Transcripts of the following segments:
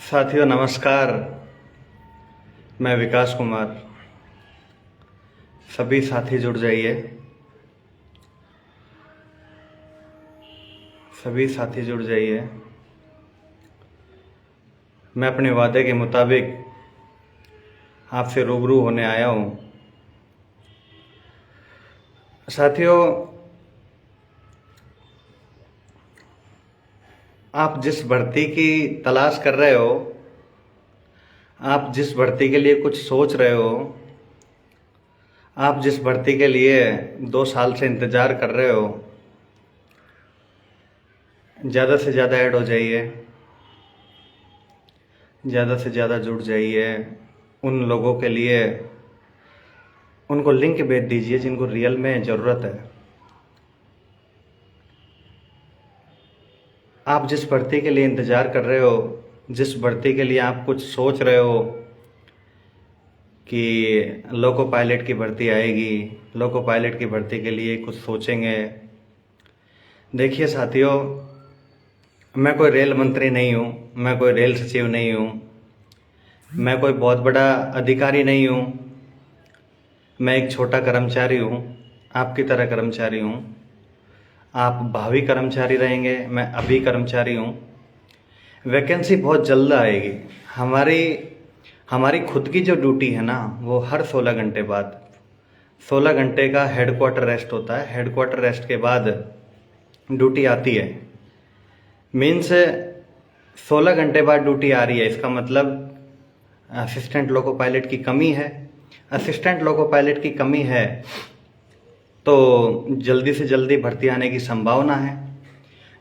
साथियों नमस्कार। मैं विकास कुमार। सभी साथी जुड़ जाइए। सभी साथी जुड़ जाइए। मैं अपने वादे के मुताबिक आपसे रूबरू होने आया हूँ। साथियों, आप जिस भर्ती की तलाश कर रहे हो, आप जिस भर्ती के लिए कुछ सोच रहे हो, आप जिस भर्ती के लिए 2 साल से इंतज़ार कर रहे हो, ज़्यादा से ज़्यादा ऐड हो जाइए, ज़्यादा से ज़्यादा जुड़ जाइए। उन लोगों के लिए उनको लिंक भेज दीजिए जिनको रियल में ज़रूरत है। आप जिस भर्ती के लिए इंतज़ार कर रहे हो, जिस भर्ती के लिए आप कुछ सोच रहे हो कि लोको पायलट की भर्ती आएगी, लोको पायलट की भर्ती के लिए कुछ सोचेंगे। देखिए साथियों, मैं कोई रेल मंत्री नहीं हूँ, मैं कोई रेल सचिव नहीं हूँ, मैं कोई बहुत बड़ा अधिकारी नहीं हूँ। मैं एक छोटा कर्मचारी हूँ, आपकी तरह कर्मचारी हूँ। आप भावी कर्मचारी रहेंगे, मैं अभी कर्मचारी हूँ। वैकेंसी बहुत जल्द आएगी। हमारी हमारी खुद की जो ड्यूटी है ना, वो हर 16 घंटे बाद 16 घंटे का हेडक्वार्टर रेस्ट होता है। हेडक्वार्टर रेस्ट के बाद ड्यूटी आती है। मीन्स 16 घंटे बाद ड्यूटी आ रही है, इसका मतलब असिस्टेंट लोको पायलट की कमी है। असिस्टेंट लोको पायलट की कमी है तो जल्दी से जल्दी भर्ती आने की संभावना है।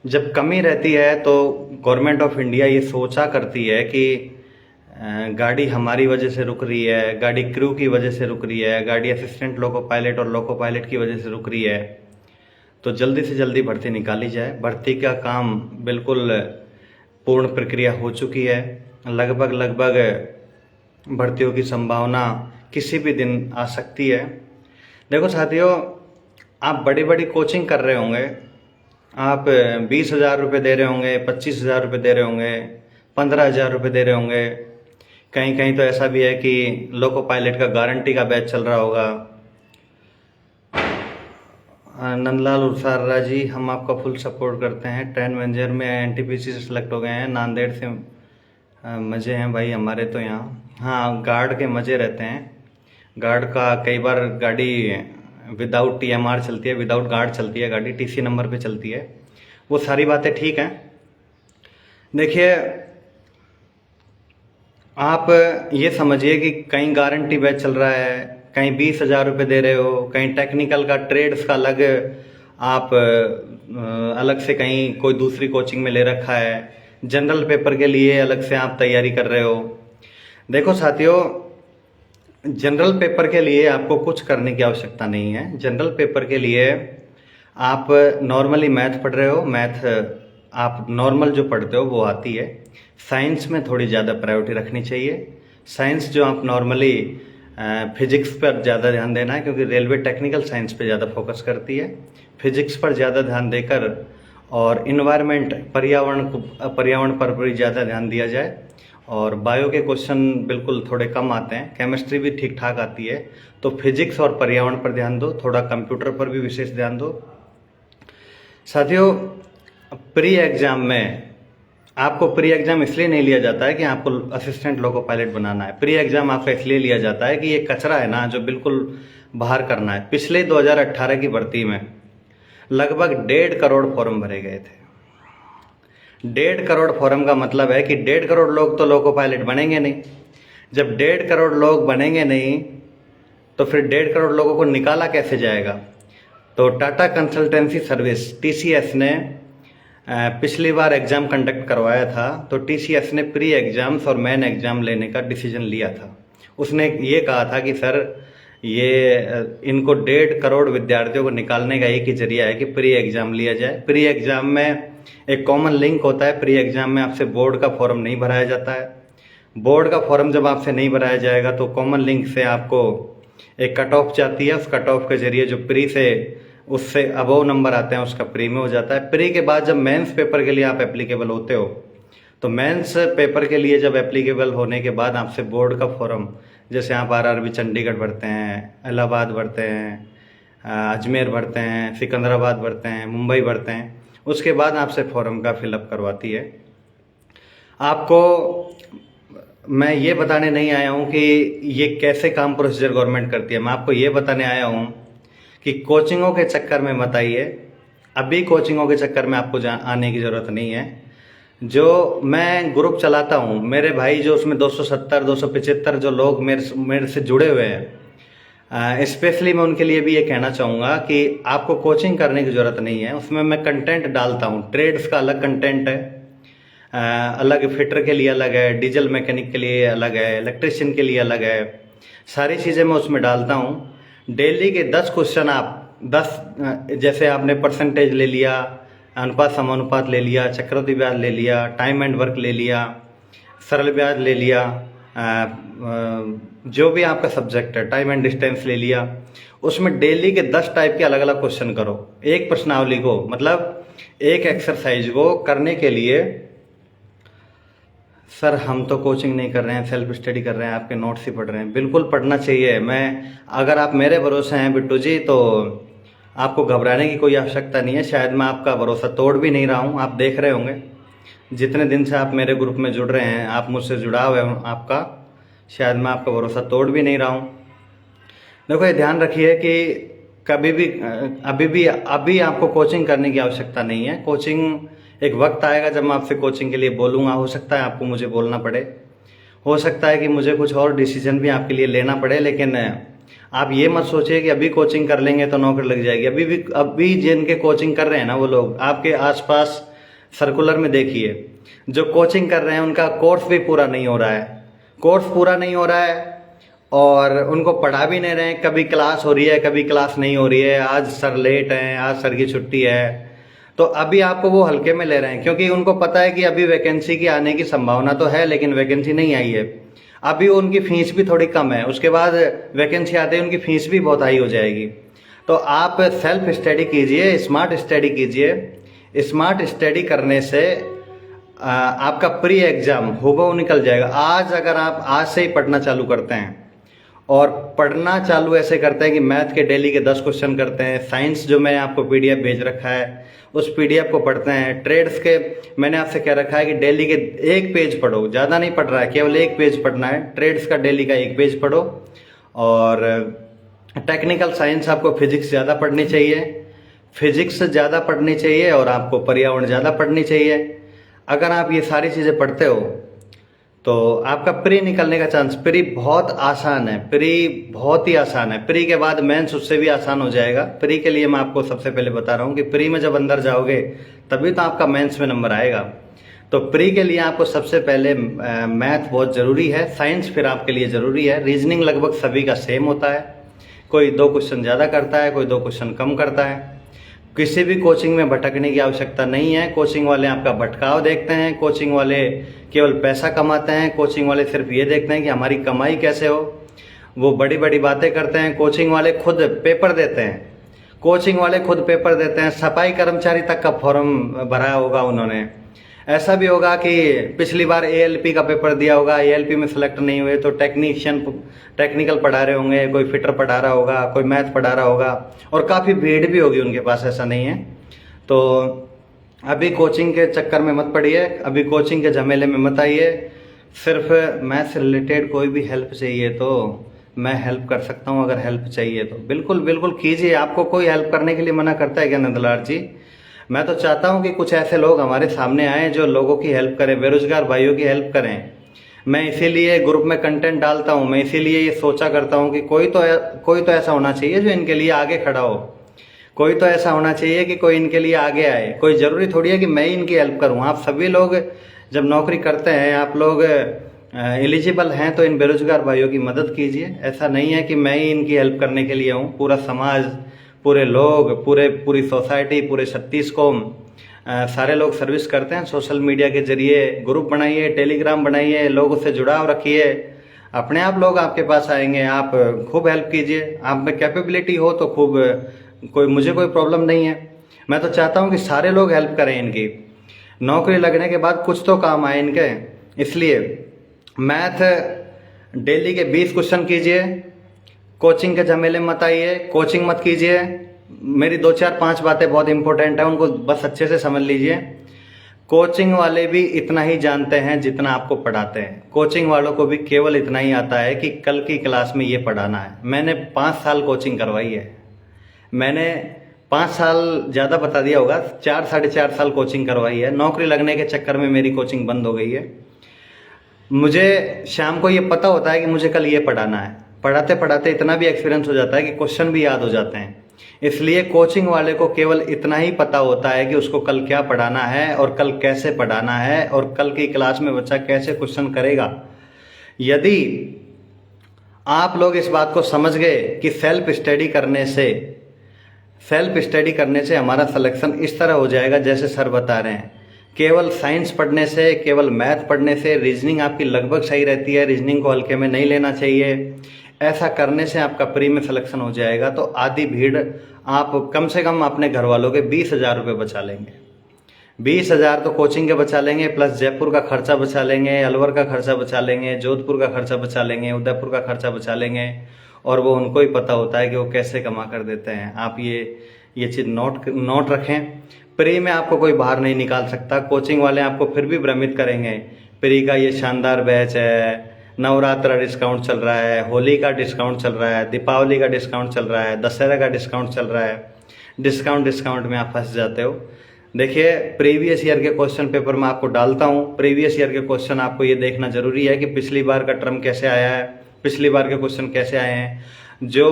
जब कमी रहती है तो गवर्नमेंट ऑफ इंडिया ये सोचा करती है कि गाड़ी हमारी वजह से रुक रही है, गाड़ी क्रू की वजह से रुक रही है, गाड़ी असिस्टेंट लोको पायलट और लोको पायलट की वजह से रुक रही है, तो जल्दी से जल्दी भर्ती निकाली जाए। भर्ती का काम बिल्कुल पूर्ण प्रक्रिया हो चुकी है। लगभग भर्तियों की संभावना किसी भी दिन आ सकती है। देखो साथियों, आप बड़ी बड़ी कोचिंग कर रहे होंगे, आप 20,000 रुपये दे रहे होंगे, 25,000 रुपये दे रहे होंगे, 15,000 रुपये दे रहे होंगे। कहीं कहीं तो ऐसा भी है कि लोको पायलट का गारंटी का बैच चल रहा होगा। नंदलाल उर्सारा जी, हम आपका फुल सपोर्ट करते हैं। ट्रेन मैनेजर में एनटीपीसी से सिलेक्ट हो गए हैं, नांदेड़ से। मज़े हैं भाई हमारे तो यहाँ। हाँ, गार्ड के मज़े रहते हैं। गार्ड का कई बार गाड़ी विदाउट टीएमआर चलती है, विदाउट गार्ड चलती है, गाड़ी टीसी नंबर पे चलती है। वो सारी बातें ठीक हैं। देखिए, आप ये समझिए कि कहीं गारंटी बैच चल रहा है, कहीं 20,000 रुपये दे रहे हो, कहीं टेक्निकल का ट्रेड्स का अलग आप अलग से कहीं कोई दूसरी कोचिंग में ले रखा है, जनरल पेपर के लिए अलग से आप तैयारी कर रहे हो। देखो साथियों, जनरल पेपर के लिए आपको कुछ करने की आवश्यकता नहीं है। जनरल पेपर के लिए आप नॉर्मली मैथ पढ़ रहे हो, मैथ आप नॉर्मल जो पढ़ते हो वो आती है। साइंस में थोड़ी ज़्यादा प्रायोरिटी रखनी चाहिए। साइंस जो आप नॉर्मली फिजिक्स पर ज़्यादा ध्यान देना है, क्योंकि रेलवे टेक्निकल साइंस पे ज़्यादा फोकस करती है। फिजिक्स पर ज़्यादा ध्यान देकर और इन्वायरमेंट पर्यावरण पर भी ज़्यादा ध्यान दिया जाए। और बायो के क्वेश्चन बिल्कुल थोड़े कम आते हैं, केमिस्ट्री भी ठीक ठाक आती है। तो फिजिक्स और पर्यावरण पर ध्यान दो, थोड़ा कंप्यूटर पर भी विशेष ध्यान दो। साथियों, प्री एग्जाम में आपको प्री एग्जाम इसलिए नहीं लिया जाता है कि आपको असिस्टेंट लोको पायलट बनाना है। प्री एग्जाम आपका इसलिए लिया जाता है कि ये कचरा है ना, जो बिल्कुल बाहर करना है। पिछले 2018 की भर्ती में लगभग 1.5 करोड़ फॉर्म भरे गए थे। 1.5 करोड़ फॉर्म का मतलब है कि 1.5 करोड़ लोग तो लोको पायलट बनेंगे नहीं। जब 1.5 करोड़ लोग बनेंगे नहीं तो फिर 1.5 करोड़ लोगों को निकाला कैसे जाएगा। तो टाटा कंसल्टेंसी सर्विस TCS ने पिछली बार एग्ज़ाम कंडक्ट करवाया था, तो TCS ने प्री एग्ज़ाम्स और मेन एग्ज़ाम लेने का डिसीजन लिया था। उसने ये कहा था कि सर, ये इनको 1.5 करोड़ विद्यार्थियों को निकालने का एक ही जरिया है कि प्री एग्ज़ाम लिया जाए। प्री एग्ज़ाम में एक कॉमन लिंक होता है। प्री एग्ज़ाम में आपसे बोर्ड का फॉर्म नहीं भराया जाता है। बोर्ड का फॉर्म जब आपसे नहीं भराया जाएगा तो कॉमन लिंक से आपको एक कट ऑफ जाती है। उस कट ऑफ के जरिए जो प्री से उससे अबव नंबर आते हैं उसका प्री में हो जाता है। प्री के बाद जब मेंस पेपर के लिए आप एप्लीकेबल होते हो तो मेंस पेपर के लिए जब एप्लीकेबल होने के बाद आपसे बोर्ड का फॉर्म, जैसे आप आरआरबी चंडीगढ़ भरते हैं, इलाहाबाद भरते हैं, अजमेर भरते हैं, सिकंदराबाद भरते हैं, मुंबई भरते हैं, उसके बाद आपसे फॉर्म का फिलअप करवाती है। आपको मैं ये बताने नहीं आया हूँ कि ये कैसे काम प्रोसीजर गवर्नमेंट करती है, मैं आपको ये बताने आया हूँ कि कोचिंगों के चक्कर में मत आइए। अभी कोचिंगों के चक्कर में आपको आने की ज़रूरत नहीं है। जो मैं ग्रुप चलाता हूँ, मेरे भाई जो उसमें 270 275 जो लोग मेरे से जुड़े हुए हैं, स्पेशली मैं उनके लिए भी ये कहना चाहूँगा कि आपको कोचिंग करने की ज़रूरत नहीं है। उसमें मैं कंटेंट डालता हूँ, ट्रेड्स का अलग कंटेंट है, अलग फिटर के लिए अलग है, डीजल मैकेनिक के लिए अलग है, इलेक्ट्रिशियन के लिए अलग है, सारी चीज़ें मैं उसमें डालता हूँ। डेली के 10 क्वेश्चन आप 10 जैसे आपने परसेंटेज ले लिया, अनुपात समानुपात ले लिया, चक्रवृद्धि ब्याज ले लिया, टाइम एंड वर्क ले लिया, सरल ब्याज ले लिया, जो भी आपका सब्जेक्ट है, टाइम एंड डिस्टेंस ले लिया, उसमें डेली के 10 टाइप के अलग अलग क्वेश्चन करो। एक प्रश्नावली को, मतलब एक एक्सरसाइज को करने के लिए, सर हम तो कोचिंग नहीं कर रहे हैं, सेल्फ स्टडी कर रहे हैं, आपके नोट्स ही पढ़ रहे हैं। बिल्कुल पढ़ना चाहिए। अगर आप मेरे भरोसे हैं बिट्टू जी, तो आपको घबराने की कोई आवश्यकता नहीं है। शायद मैं आपका भरोसा तोड़ भी नहीं रहा हूँ। आप देख रहे होंगे जितने दिन से आप मेरे ग्रुप में जुड़ रहे हैं, आप मुझसे जुड़ाव है आपका, शायद मैं आपका भरोसा तोड़ भी नहीं रहा हूँ। देखो, ये ध्यान रखिए कि कभी भी अभी आपको कोचिंग करने की आवश्यकता नहीं है। कोचिंग एक वक्त आएगा जब मैं आपसे कोचिंग के लिए बोलूँगा। हो सकता है आपको मुझे बोलना पड़े, हो सकता है कि मुझे कुछ और डिसीजन भी आपके लिए लेना पड़े, लेकिन आप ये मत सोचिए कि अभी कोचिंग कर लेंगे तो नौकरी लग जाएगी। अभी जिनके कोचिंग कर रहे हैं ना, वो लोग आपके आसपास सर्कुलर में देखिए, जो कोचिंग कर रहे हैं उनका कोर्स भी पूरा नहीं हो रहा है, कोर्स पूरा नहीं हो रहा है और उनको पढ़ा भी नहीं रहे हैं। कभी क्लास हो रही है, कभी क्लास नहीं हो रही है, आज सर लेट हैं, आज सर की छुट्टी है, तो अभी आपको वो हल्के में ले रहे हैं, क्योंकि उनको पता है कि अभी वैकेंसी की आने की संभावना तो है, लेकिन वैकेंसी नहीं आई है। अभी उनकी फीस भी थोड़ी कम है, उसके बाद वैकेंसी आते ही उनकी फीस भी बहुत हाई हो जाएगी। तो आप सेल्फ स्टडी कीजिए, स्मार्ट स्टडी कीजिए। स्मार्ट स्टडी करने से आपका प्री एग्जाम हूबहू निकल जाएगा। अगर आप आज से ही पढ़ना चालू करते हैं, और पढ़ना चालू ऐसे करते हैं कि मैथ के डेली के 10 क्वेश्चन करते हैं, साइंस जो मैं आपको पीडीएफ भेज रखा है उस पीडीएफ को पढ़ते हैं, ट्रेड्स के मैंने आपसे कह रखा है कि डेली के 1 पेज पढ़ो, ज़्यादा नहीं पढ़ रहा है, केवल 1 पेज पढ़ना है, ट्रेड्स का डेली का 1 पेज पढ़ो। और टेक्निकल साइंस आपको फिजिक्स ज़्यादा पढ़नी चाहिए, फिजिक्स ज़्यादा पढ़नी चाहिए, और आपको पर्यावरण ज़्यादा पढ़नी चाहिए। अगर आप ये सारी चीज़ें पढ़ते हो तो आपका प्री निकलने का चांस, प्री बहुत आसान है, प्री बहुत ही आसान है। प्री के बाद मेंस उससे भी आसान हो जाएगा। प्री के लिए मैं आपको सबसे पहले बता रहा हूँ कि प्री में जब अंदर जाओगे तभी तो आपका मेंस में नंबर आएगा। तो प्री के लिए आपको सबसे पहले मैथ बहुत ज़रूरी है, साइंस फिर आपके लिए ज़रूरी है। रीजनिंग लगभग सभी का सेम होता है, कोई 2 क्वेश्चन ज़्यादा करता है, कोई 2 क्वेश्चन कम करता है। किसी भी कोचिंग में भटकने की आवश्यकता नहीं है। कोचिंग वाले आपका भटकाव देखते हैं, कोचिंग वाले केवल पैसा कमाते हैं, कोचिंग वाले सिर्फ ये देखते हैं कि हमारी कमाई कैसे हो। वो बड़ी बड़ी बातें करते हैं। कोचिंग वाले खुद पेपर देते हैं, कोचिंग वाले खुद पेपर देते हैं, सफाई कर्मचारी तक का फॉर्म भरा होगा उन्होंने। ऐसा भी होगा कि पिछली बार एएलपी का पेपर दिया होगा, एएलपी में सेलेक्ट नहीं हुए तो टेक्निकल पढ़ा रहे होंगे, कोई फिटर पढ़ा रहा होगा, कोई मैथ पढ़ा रहा होगा, और काफ़ी भीड़ भी होगी उनके पास, ऐसा नहीं है। तो अभी कोचिंग के चक्कर में मत पड़िए, अभी कोचिंग के झमेले में मत आइए। सिर्फ मैथ से रिलेटेड कोई भी हेल्प चाहिए तो मैं हेल्प कर सकता हूँ। अगर हेल्प चाहिए तो बिल्कुल बिल्कुल कीजिए। आपको कोई हेल्प करने के लिए मना करता है क्या नंदलाल जी? मैं तो चाहता हूं कि कुछ ऐसे लोग हमारे सामने आए जो लोगों की हेल्प करें, बेरोजगार भाइयों की हेल्प करें। मैं इसीलिए ग्रुप में कंटेंट डालता हूं, मैं इसीलिए ये सोचा करता हूं कि कोई तो ऐसा होना चाहिए जो इनके लिए आगे खड़ा हो, कोई तो ऐसा होना चाहिए कि कोई इनके लिए आगे आए। कोई ज़रूरी थोड़ी है कि मैं इनकी हेल्प करूँ। आप सभी लोग जब नौकरी करते हैं, आप लोग एलिजिबल हैं, तो इन बेरोजगार भाइयों की मदद कीजिए। ऐसा नहीं है कि मैं ही इनकी हेल्प करने के लिए हूँ। पूरा समाज, पूरे लोग, पूरी सोसाइटी, पूरे 36 कौम, सारे लोग सर्विस करते हैं। सोशल मीडिया के जरिए ग्रुप बनाइए, टेलीग्राम बनाइए, लोगों से जुड़ाव रखिए, अपने आप लोग आपके पास आएंगे। आप खूब हेल्प कीजिए, आप में कैपेबिलिटी हो तो खूब, मुझे कोई प्रॉब्लम नहीं है। मैं तो चाहता हूँ कि सारे लोग हेल्प करें इनकी। नौकरी लगने के बाद कुछ तो काम आए इनके। इसलिए मैथ डेली के 20 क्वेश्चन कीजिए, कोचिंग के झमेले मत आइए, कोचिंग मत कीजिए। मेरी 2 4 5 बातें बहुत इंपॉर्टेंट है, उनको बस अच्छे से समझ लीजिए। कोचिंग वाले भी इतना ही जानते हैं जितना आपको पढ़ाते हैं। कोचिंग वालों को भी केवल इतना ही आता है कि कल की क्लास में ये पढ़ाना है। मैंने 5 साल कोचिंग करवाई है, मैंने 5 साल ज़्यादा बता दिया होगा, 4 साढ़े 4 साल कोचिंग करवाई है। नौकरी लगने के चक्कर में मेरी कोचिंग बंद हो गई है। मुझे शाम को ये पता होता है कि मुझे कल ये पढ़ाना है। पढ़ाते पढ़ाते इतना भी एक्सपीरियंस हो जाता है कि क्वेश्चन भी याद हो जाते हैं। इसलिए कोचिंग वाले को केवल इतना ही पता होता है कि उसको कल क्या पढ़ाना है और कल कैसे पढ़ाना है और कल की क्लास में बच्चा कैसे क्वेश्चन करेगा। यदि आप लोग इस बात को समझ गए कि सेल्फ स्टडी करने से हमारा सिलेक्शन इस तरह हो जाएगा जैसे सर बता रहे हैं। केवल साइंस पढ़ने से, केवल मैथ पढ़ने से रीजनिंग आपकी लगभग सही रहती है, रीजनिंग को हल्के में नहीं लेना चाहिए। ऐसा करने से आपका प्री में सिलेक्शन हो जाएगा। तो आधी भीड़ आप कम से कम अपने घर वालों के 20,000 रुपये बचा लेंगे। 20,000 तो कोचिंग के बचा लेंगे, प्लस जयपुर का खर्चा बचा लेंगे, अलवर का खर्चा बचा लेंगे, जोधपुर का खर्चा बचा लेंगे, उदयपुर का खर्चा बचा लेंगे। और वो उनको ही पता होता है कि वो कैसे कमा कर देते हैं। आप ये चीज़ नोट रखें। प्री में आपको कोई बाहर नहीं निकाल सकता। कोचिंग वाले आपको फिर भी भ्रमित करेंगे। प्री का ये शानदार बैच है, नवरात्रा डिस्काउंट चल रहा है, होली का डिस्काउंट चल रहा है, दीपावली का डिस्काउंट चल रहा है, दशहरा का डिस्काउंट चल रहा है। डिस्काउंट में आप फंस जाते हो। देखिए, प्रीवियस ईयर के क्वेश्चन पेपर में आपको डालता हूँ। प्रीवियस ईयर के क्वेश्चन आपको ये देखना जरूरी है कि पिछली बार का टर्म कैसे आया है, पिछली बार के क्वेश्चन कैसे आए हैं। जो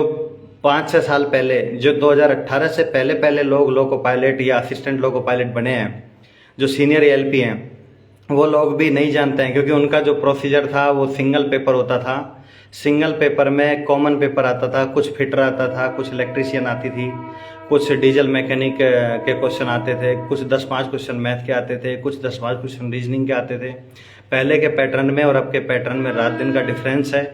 5-6 साल पहले, जो 2018 से पहले लोग लोको पायलट या असिस्टेंट लोको पायलट बने हैं, जो सीनियर एएलपी हैं, वो लोग भी नहीं जानते हैं, क्योंकि उनका जो प्रोसीजर था वो सिंगल पेपर होता था। सिंगल पेपर में कॉमन पेपर आता था, कुछ फिटर आता था, कुछ इलेक्ट्रीशियन आती थी, कुछ डीजल मैकेनिक के क्वेश्चन आते थे, कुछ 10-5 क्वेश्चन मैथ के आते थे, कुछ 10-5 क्वेश्चन रीजनिंग के आते थे। पहले के पैटर्न में और अब के पैटर्न में रात दिन का डिफरेंस है।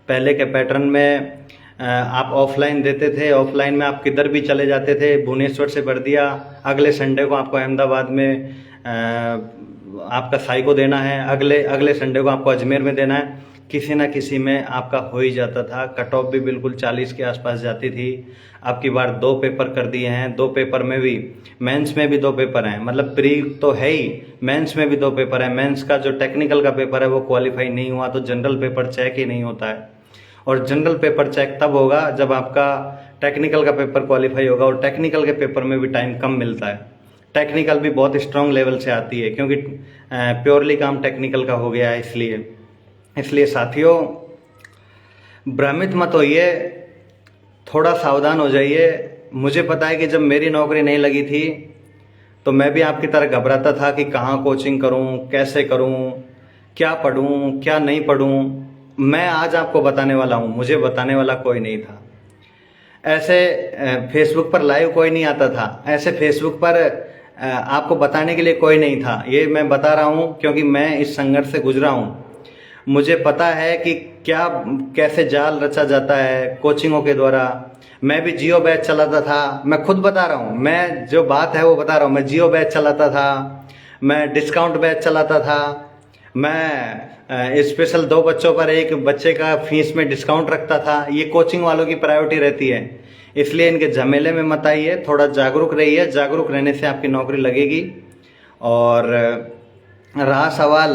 पहले के पैटर्न में आप ऑफलाइन देते थे, ऑफलाइन में आप किधर भी चले जाते थे। भुवनेश्वर से भर दिया, अगले संडे को आपको अहमदाबाद में आपका साइको देना है, अगले संडे को आपको अजमेर में देना है। किसी ना किसी में आपका हो ही जाता था। कट ऑफ भी बिल्कुल 40 के आसपास जाती थी। अब की बार 2 पेपर कर दिए हैं। 2 पेपर में भी, मेंस में भी 2 पेपर हैं, मतलब प्री तो है ही, मेंस में भी 2 पेपर हैं। मेंस का जो टेक्निकल का पेपर है वो क्वालिफाई नहीं हुआ तो जनरल पेपर चेक ही नहीं होता है। और जनरल पेपर चेक तब होगा जब आपका टेक्निकल का पेपर क्वालिफाई होगा। और टेक्निकल के पेपर में भी टाइम कम मिलता है। टेक्निकल भी बहुत स्ट्रांग लेवल से आती है, क्योंकि प्योरली काम टेक्निकल का हो गया है। इसलिए साथियों, भ्रमित मत होइए, थोड़ा सावधान हो जाइए। मुझे पता है कि जब मेरी नौकरी नहीं लगी थी तो मैं भी आपकी तरह घबराता था कि कहाँ कोचिंग करूँ, कैसे करूँ, क्या पढ़ूँ, क्या नहीं पढ़ूँ। मैं आज आपको बताने वाला हूँ, मुझे बताने वाला कोई नहीं था। ऐसे फेसबुक पर लाइव कोई नहीं आता था, ऐसे फेसबुक पर आपको बताने के लिए कोई नहीं था। ये मैं बता रहा हूँ क्योंकि मैं इस संघर्ष से गुजरा हूँ। मुझे पता है कि कैसे जाल रचा जाता है कोचिंगों के द्वारा। मैं भी जियो बैच चलाता था, मैं खुद बता रहा हूँ, मैं जो बात है वो बता रहा हूँ। मैं जियो बैच चलाता था, मैं डिस्काउंट बैच चलाता था, मैं स्पेशल 2 बच्चों पर 1 बच्चे का फीस में डिस्काउंट रखता था। ये कोचिंग वालों की प्रायोरिटी रहती है। इसलिए इनके झमेले में मत आइए, थोड़ा जागरूक रहिए। जागरूक रहने से आपकी नौकरी लगेगी। और रहा सवाल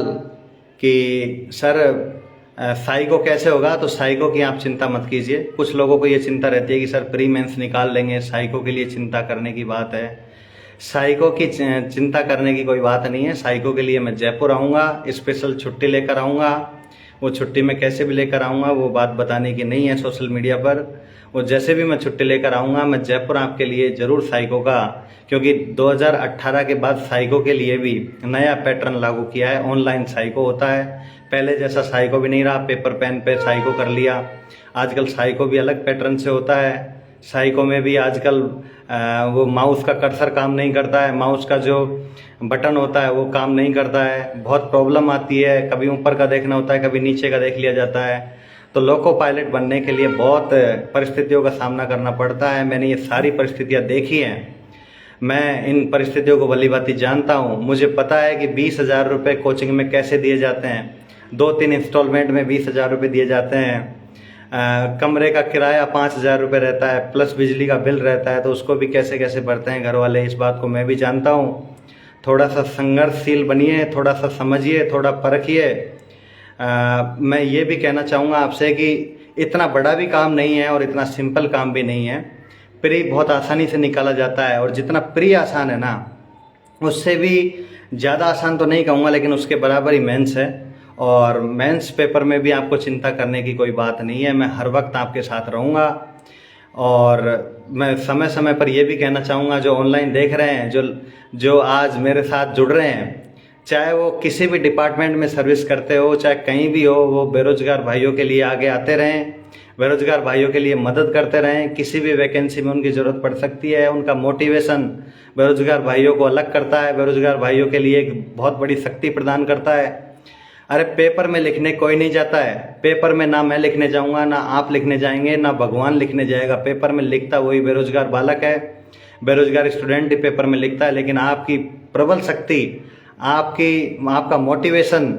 कि सर साइको कैसे होगा, तो साइको की आप चिंता मत कीजिए। कुछ लोगों को ये चिंता रहती है कि सर प्री मेंस निकाल लेंगे, साइको के लिए चिंता करने की बात है। साइको की चिंता करने की कोई बात नहीं है। साइको के लिए मैं जयपुर आऊँगा, स्पेशल छुट्टी लेकर आऊँगा। वो छुट्टी मैं कैसे भी लेकर आऊँगा वो बात बताने की नहीं है सोशल मीडिया पर। वो जैसे भी मैं छुट्टी लेकर आऊँगा, मैं जयपुर आपके लिए ज़रूर साइको का, क्योंकि 2018 के बाद साइको के लिए भी नया पैटर्न लागू किया है। ऑनलाइन साइको होता है, पहले जैसा साइको भी नहीं रहा, पेपर पेन पे साइको कर लिया। आजकल साइको भी अलग पैटर्न से होता है। साइको में भी आजकल वो माउस का कर्सर काम नहीं करता है, माउस का जो बटन होता है वो काम नहीं करता है। बहुत प्रॉब्लम आती है, कभी ऊपर का देखना होता है, कभी नीचे का देख लिया जाता है। तो लोको पायलट बनने के लिए बहुत परिस्थितियों का सामना करना पड़ता है। मैंने ये सारी परिस्थितियाँ देखी हैं। मैं इन परिस्थितियों को भली भांति जानता हूँ। मुझे पता है कि 20,000 रुपये कोचिंग में कैसे दिए जाते हैं। 2-3 इंस्टॉलमेंट में 20,000 रुपये दिए जाते हैं। कमरे का किराया 5,000 रुपये रहता है, प्लस बिजली का बिल रहता है, तो उसको भी कैसे कैसे भरते हैं घर वाले, इस बात को मैं भी जानता हूँ। थोड़ा सा संघर्षशील बनिए, थोड़ा सा समझिए, थोड़ा परखिए। मैं ये भी कहना चाहूँगा आपसे कि इतना बड़ा भी काम नहीं है और इतना सिंपल काम भी नहीं है। प्री बहुत आसानी से निकाला जाता है, और जितना प्री आसान है ना, उससे भी ज़्यादा आसान तो नहीं कहूँगा, लेकिन उसके बराबर ही मेंस है। और मेंस पेपर में भी आपको चिंता करने की कोई बात नहीं है। मैं हर वक्त आपके साथ रहूँगा। और मैं समय समय पर यह भी कहना चाहूँगा, जो ऑनलाइन देख रहे हैं, जो आज मेरे साथ जुड़ रहे हैं, चाहे वो किसी भी डिपार्टमेंट में सर्विस करते हो, चाहे कहीं भी हो, वो बेरोजगार भाइयों के लिए आगे आते रहें, बेरोजगार भाइयों के लिए मदद करते रहें। किसी भी वैकेंसी में उनकी ज़रूरत पड़ सकती है। उनका मोटिवेशन बेरोजगार भाइयों को अलग करता है, बेरोजगार भाइयों के लिए एक बहुत बड़ी शक्ति प्रदान करता है। अरे पेपर में लिखने कोई नहीं जाता है। पेपर में ना मैं लिखने जाऊंगा, ना आप लिखने जाएंगे, ना भगवान लिखने जाएगा। पेपर में लिखता वही बेरोजगार बालक है, बेरोजगार स्टूडेंट ही पेपर में लिखता है। लेकिन आपकी प्रबल शक्ति, आपका मोटिवेशन,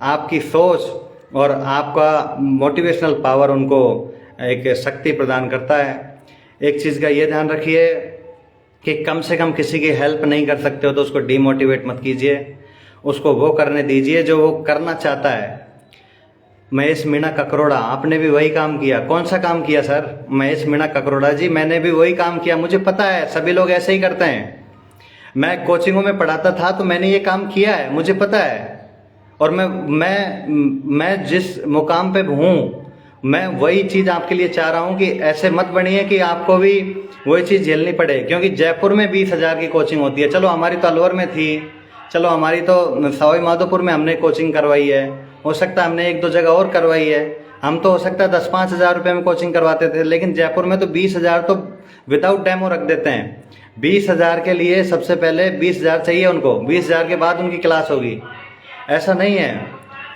आपकी सोच और आपका मोटिवेशनल पावर उनको एक शक्ति प्रदान करता है। एक चीज़ का ये ध्यान रखिए कि कम से कम किसी की हेल्प नहीं कर सकते हो तो उसको डीमोटिवेट मत कीजिए। उसको वो करने दीजिए जो वो करना चाहता है। महेश मीणा ककरोड़ा, आपने भी वही काम किया। कौन सा काम किया सर? महेश मीणा ककरोड़ा जी, मैंने भी वही काम किया। मुझे पता है सभी लोग ऐसे ही करते हैं। मैं कोचिंगों में पढ़ाता था तो मैंने ये काम किया है, मुझे पता है। और मैं जिस मुकाम पे हूँ, मैं वही चीज़ आपके लिए चाह रहा हूँ कि ऐसे मत बनिए कि आपको भी वही चीज़ झेलनी पड़े। क्योंकि जयपुर में 20,000 की कोचिंग होती है। चलो हमारी तो अलवर में थी, चलो हमारी तो सवाई माधोपुर में हमने कोचिंग करवाई है, हो सकता है हमने 1-2 जगह और करवाई है। हम तो हो सकता है 10-5 हज़ार रुपये में कोचिंग करवाते थे, लेकिन जयपुर में तो 20,000 तो विदाउट डेमो रख देते हैं। 20,000 के लिए सबसे पहले 20,000 चाहिए उनको, 20,000 के बाद उनकी क्लास होगी। ऐसा नहीं है।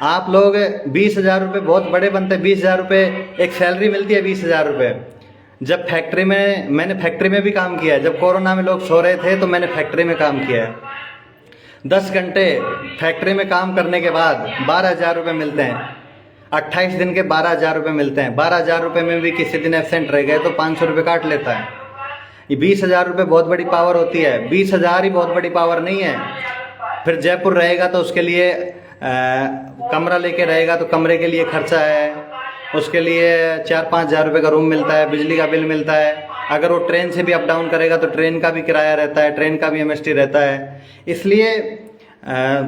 आप लोग 20,000 रुपये बहुत बड़े बनते हैं। 20,000 रुपये एक सैलरी मिलती है, 20,000 रुपये। जब फैक्ट्री में, मैंने फैक्ट्री में भी काम किया है। जब कोरोना में लोग सो रहे थे तो मैंने फैक्ट्री में काम किया है। 10 घंटे फैक्ट्री में काम करने के बाद 12,000 रुपये मिलते हैं। 28 दिन के 12,000 रुपये मिलते हैं। 12,000 रुपये में भी किसी दिन एब्सेंट रह गए तो 500 रुपये काट लेता है। ये 20,000 रुपये बहुत बड़ी पावर होती है। 20,000 ही बहुत बड़ी पावर नहीं है। फिर जयपुर रहेगा तो उसके लिए कमरा लेके रहेगा तो कमरे के लिए खर्चा है, उसके लिए 4-5 हज़ार रुपये का रूम मिलता है, बिजली का बिल मिलता है। अगर वो ट्रेन से भी अप डाउन करेगा तो ट्रेन का भी किराया रहता है, ट्रेन का भी एमएसटी रहता है। इसलिए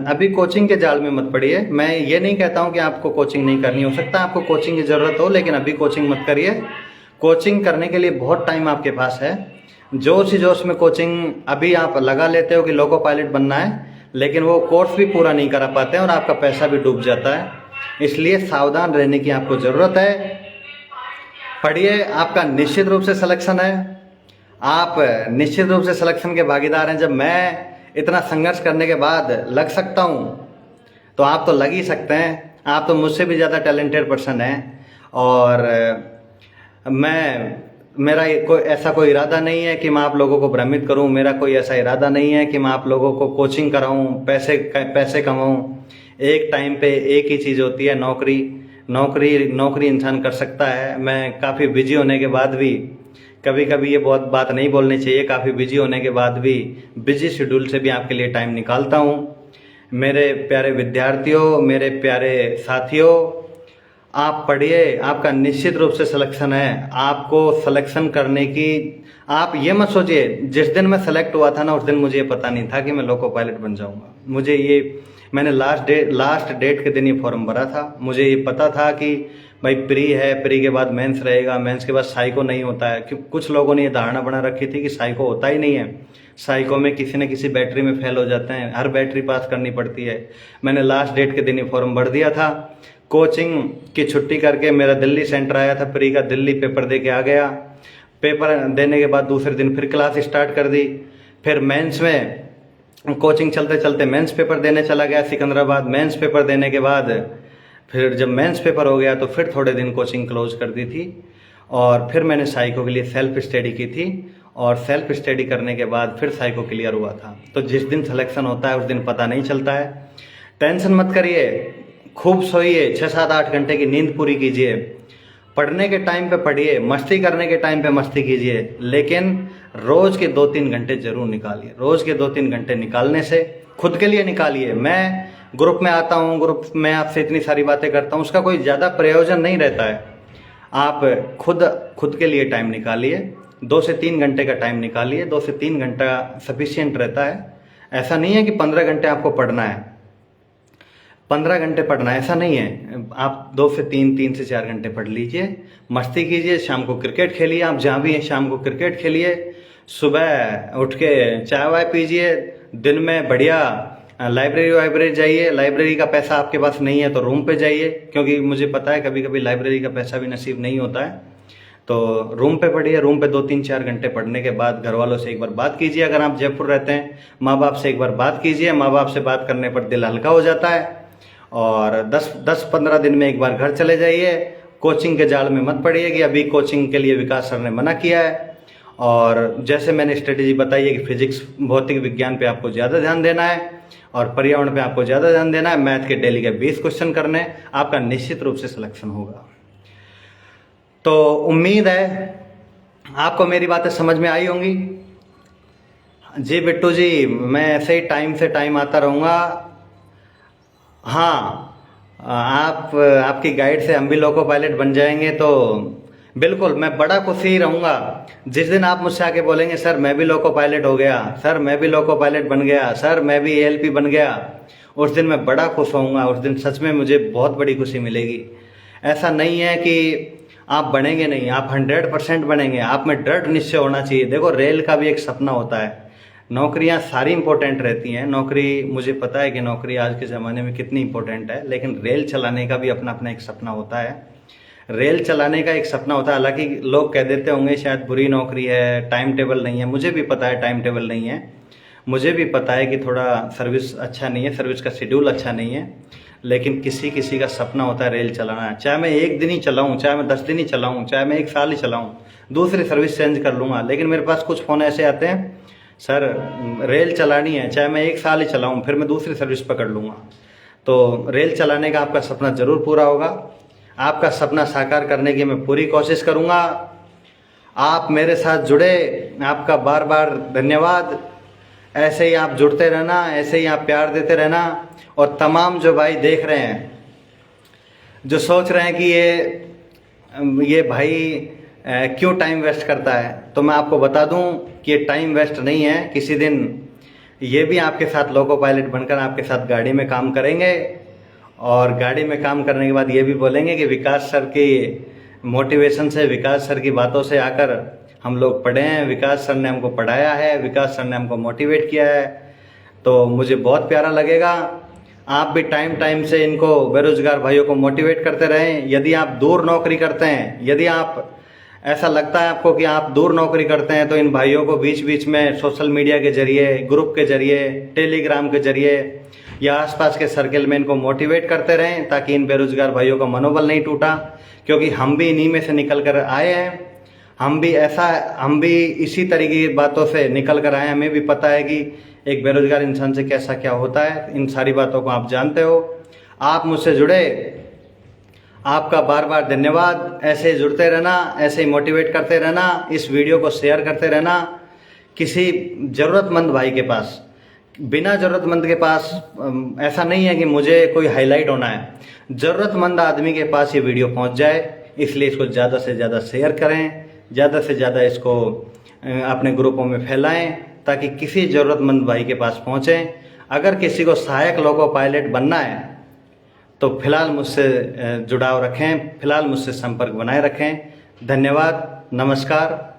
अभी कोचिंग के जाल में मत पड़िए। मैं ये नहीं कहता हूँ कि आपको कोचिंग नहीं करनी, हो सकता है आपको कोचिंग की ज़रूरत हो, लेकिन अभी कोचिंग मत करिए। कोचिंग करने के लिए बहुत टाइम आपके पास है। जोश ही जोश में कोचिंग अभी आप लगा लेते हो कि लोको पायलट बनना है, लेकिन वो कोर्स भी पूरा नहीं करा पाते हैं और आपका पैसा भी डूब जाता है। इसलिए सावधान रहने की आपको ज़रूरत है। पढ़िए, आपका निश्चित रूप से सिलेक्शन है। आप निश्चित रूप से सिलेक्शन के भागीदार हैं। जब मैं इतना संघर्ष करने के बाद लग सकता हूँ तो आप तो लग ही सकते हैं। आप तो मुझसे भी ज़्यादा टैलेंटेड पर्सन हैं। और मेरा कोई इरादा नहीं है कि मैं आप लोगों को भ्रमित करूं। मेरा कोई ऐसा इरादा नहीं है कि मैं आप लोगों को कोचिंग कराऊं, पैसे कमाऊं। एक टाइम पे एक ही चीज़ होती है, नौकरी इंसान कर सकता है। मैं काफ़ी बिजी होने के बाद भी, कभी कभी ये बहुत बात नहीं बोलनी चाहिए, काफ़ी बिजी होने के बाद भी, बिजी शेड्यूल से भी आपके लिए टाइम निकालता हूँ। मेरे प्यारे विद्यार्थियों, मेरे प्यारे साथियों, आप पढ़िए, आपका निश्चित रूप से सिलेक्शन है। आपको सिलेक्शन करने की, आप ये मत सोचिए, जिस दिन मैं सेलेक्ट हुआ था ना, उस दिन मुझे ये पता नहीं था कि मैं लोको पायलट बन जाऊंगा। मैंने लास्ट डेट के दिन ये फॉर्म भरा था। मुझे ये पता था कि भाई प्री है, प्री के बाद मेंस रहेगा, मेंस के बाद साइको नहीं होता है। क्योंकि कुछ लोगों ने ये धारणा बना रखी थी कि साइको होता ही नहीं है। साइको में किसी न किसी बैटरी में फेल हो जाते हैं, हर बैटरी पास करनी पड़ती है। मैंने लास्ट डेट के दिन ये फॉर्म भर दिया था। कोचिंग की छुट्टी करके मेरा दिल्ली सेंटर आया था, प्री का दिल्ली पेपर दे के आ गया। पेपर देने के बाद दूसरे दिन फिर क्लास स्टार्ट कर दी। फिर मेंस में कोचिंग चलते चलते मेंस पेपर देने चला गया सिकंदराबाद। मेंस पेपर देने के बाद फिर जब मेंस पेपर हो गया तो फिर थोड़े दिन कोचिंग क्लोज कर दी थी। और फिर मैंने साइको के लिए सेल्फ स्टडी की थी और सेल्फ स्टडी करने के बाद फिर साइको क्लियर हुआ था। तो जिस दिन सिलेक्शन होता है उस दिन पता नहीं चलता है। टेंशन मत करिए, खूब सोइए, 6-7-8 घंटे की नींद पूरी कीजिए, पढ़ने के टाइम पे पढ़िए, मस्ती करने के टाइम पे मस्ती कीजिए, लेकिन रोज़ के 2-3 घंटे जरूर निकालिए। रोज़ के 2-3 घंटे निकालने से खुद के लिए निकालिए। मैं ग्रुप में आता हूँ, ग्रुप में आपसे इतनी सारी बातें करता हूँ, उसका कोई ज़्यादा प्रयोजन नहीं रहता है। आप खुद के लिए टाइम निकालिए, 2 से 3 घंटे का टाइम निकालिए। 2 से 3 घंटा सफिशिएंट रहता है। ऐसा नहीं है कि 15 घंटे आपको पढ़ना है, 15 घंटे पढ़ना है, ऐसा नहीं है। आप 2 से 3 से 4 घंटे पढ़ लीजिए, मस्ती कीजिए, शाम को क्रिकेट खेलिए। आप जहाँ भी हैं शाम को क्रिकेट खेलिए, सुबह उठ के चाय वाय पीजिए, दिन में बढ़िया लाइब्रेरी जाइए। लाइब्रेरी का पैसा आपके पास नहीं है तो रूम पे जाइए, क्योंकि मुझे पता है कभी कभी लाइब्रेरी का पैसा भी नसीब नहीं होता है। तो रूम पे पढ़िए। रूम पे 2-3-4 घंटे पढ़ने के बाद घर वालों से एक बार बात कीजिए। अगर आप जयपुर रहते हैं, माँ बाप से एक बार बात कीजिए। माँ बाप से बात करने पर दिल हल्का हो जाता है। और 10-15 दिन में एक बार घर चले जाइए। कोचिंग के जाल में मत पड़िए कि अभी कोचिंग के लिए विकास सर ने मना किया है। और जैसे मैंने स्ट्रेटेजी बताई है कि फिजिक्स भौतिक विज्ञान पे आपको ज़्यादा ध्यान देना है और पर्यावरण पे आपको ज़्यादा ध्यान देना है। मैथ के डेली के 20 क्वेश्चन करने, आपका निश्चित रूप से सिलेक्शन होगा। तो उम्मीद है आपको मेरी बातें समझ में आई होंगी। जी बिट्टू जी, मैं ऐसे ही टाइम से टाइम आता रहूँगा। हाँ, आपकी गाइड से हम भी लोको पायलट बन जाएंगे तो बिल्कुल मैं बड़ा खुशी रहूँगा। जिस दिन आप मुझसे आके बोलेंगे सर मैं भी लोको पायलट हो गया, सर मैं भी लोको पायलट बन गया, सर मैं भी ALP बन गया, उस दिन मैं बड़ा खुश होऊंगा। उस दिन सच में मुझे बहुत बड़ी खुशी मिलेगी। ऐसा नहीं है कि आप बनेंगे नहीं, आप 100% बनेंगे। आप में दृढ़ निश्चय होना चाहिए। देखो, रेल का भी एक सपना होता है। नौकरियां सारी इंपॉर्टेंट रहती हैं। नौकरी, मुझे पता है कि नौकरी आज के ज़माने में कितनी इंपॉर्टेंट है, लेकिन रेल चलाने का भी अपना अपना एक सपना होता है। रेल चलाने का एक सपना होता है। हालांकि लोग कह देते होंगे शायद बुरी नौकरी है, टाइम टेबल नहीं है। मुझे भी पता है टाइम टेबल नहीं है, मुझे भी पता है कि थोड़ा सर्विस अच्छा नहीं है, सर्विस का शेड्यूल अच्छा नहीं है, लेकिन किसी किसी का सपना होता है रेल चलाना। चाहे मैं 1 दिन ही चलाऊँ, चाहे मैं 10 दिन ही चलाऊँ, चाहे मैं 1 साल ही चलाऊँ, दूसरी सर्विस चेंज कर लूँगा। लेकिन मेरे पास कुछ फ़ोन ऐसे आते हैं, सर रेल चलानी है, चाहे मैं 1 साल ही चलाऊँ, फिर मैं दूसरी सर्विस पकड़ लूँगा। तो रेल चलाने का आपका सपना ज़रूर पूरा होगा। आपका सपना साकार करने की मैं पूरी कोशिश करूँगा। आप मेरे साथ जुड़े, आपका बार बार धन्यवाद। ऐसे ही आप जुड़ते रहना, ऐसे ही आप प्यार देते रहना। और तमाम जो भाई देख रहे हैं, जो सोच रहे हैं कि ये भाई क्यों टाइम वेस्ट करता है, तो मैं आपको बता दूं कि ये टाइम वेस्ट नहीं है। किसी दिन ये भी आपके साथ लोको पायलट बनकर आपके साथ गाड़ी में काम करेंगे, और गाड़ी में काम करने के बाद ये भी बोलेंगे कि विकास सर की मोटिवेशन से, विकास सर की बातों से आकर हम लोग पढ़े हैं, विकास सर ने हमको पढ़ाया है, विकास सर ने हमको मोटिवेट किया है। तो मुझे बहुत प्यारा लगेगा। आप भी टाइम टाइम से इनको बेरोजगार भाइयों को मोटिवेट करते रहें। यदि आप दूर नौकरी करते हैं, यदि आप ऐसा लगता है आपको कि आप दूर नौकरी करते हैं, तो इन भाइयों को बीच बीच में सोशल मीडिया के जरिए, ग्रुप के जरिए, टेलीग्राम के जरिए या आसपास के सर्कल में इनको मोटिवेट करते रहें, ताकि इन बेरोजगार भाइयों का मनोबल नहीं टूटा। क्योंकि हम भी इन्हीं में से निकल कर आए हैं, हम भी इसी तरीके की बातों से निकल कर आए हैं। हमें भी पता है कि एक बेरोजगार इंसान से कैसा क्या होता है। इन सारी बातों को आप जानते हो। आप मुझसे जुड़े, आपका बार बार धन्यवाद। ऐसे ही जुड़ते रहना, ऐसे ही मोटिवेट करते रहना, इस वीडियो को शेयर करते रहना। किसी ज़रूरतमंद भाई के पास, बिना ज़रूरतमंद के पास, ऐसा नहीं है कि मुझे कोई हाईलाइट होना है, ज़रूरतमंद आदमी के पास ये वीडियो पहुंच जाए। इसलिए इसको ज़्यादा से ज़्यादा शेयर करें, ज़्यादा से ज़्यादा इसको अपने ग्रुपों में फैलाएं, ताकि किसी ज़रूरतमंद भाई के पास पहुँचें। अगर किसी को सहायक लोको पायलट बनना है तो फिलहाल मुझसे जुड़ाव रखें, फिलहाल मुझसे संपर्क बनाए रखें। धन्यवाद, नमस्कार।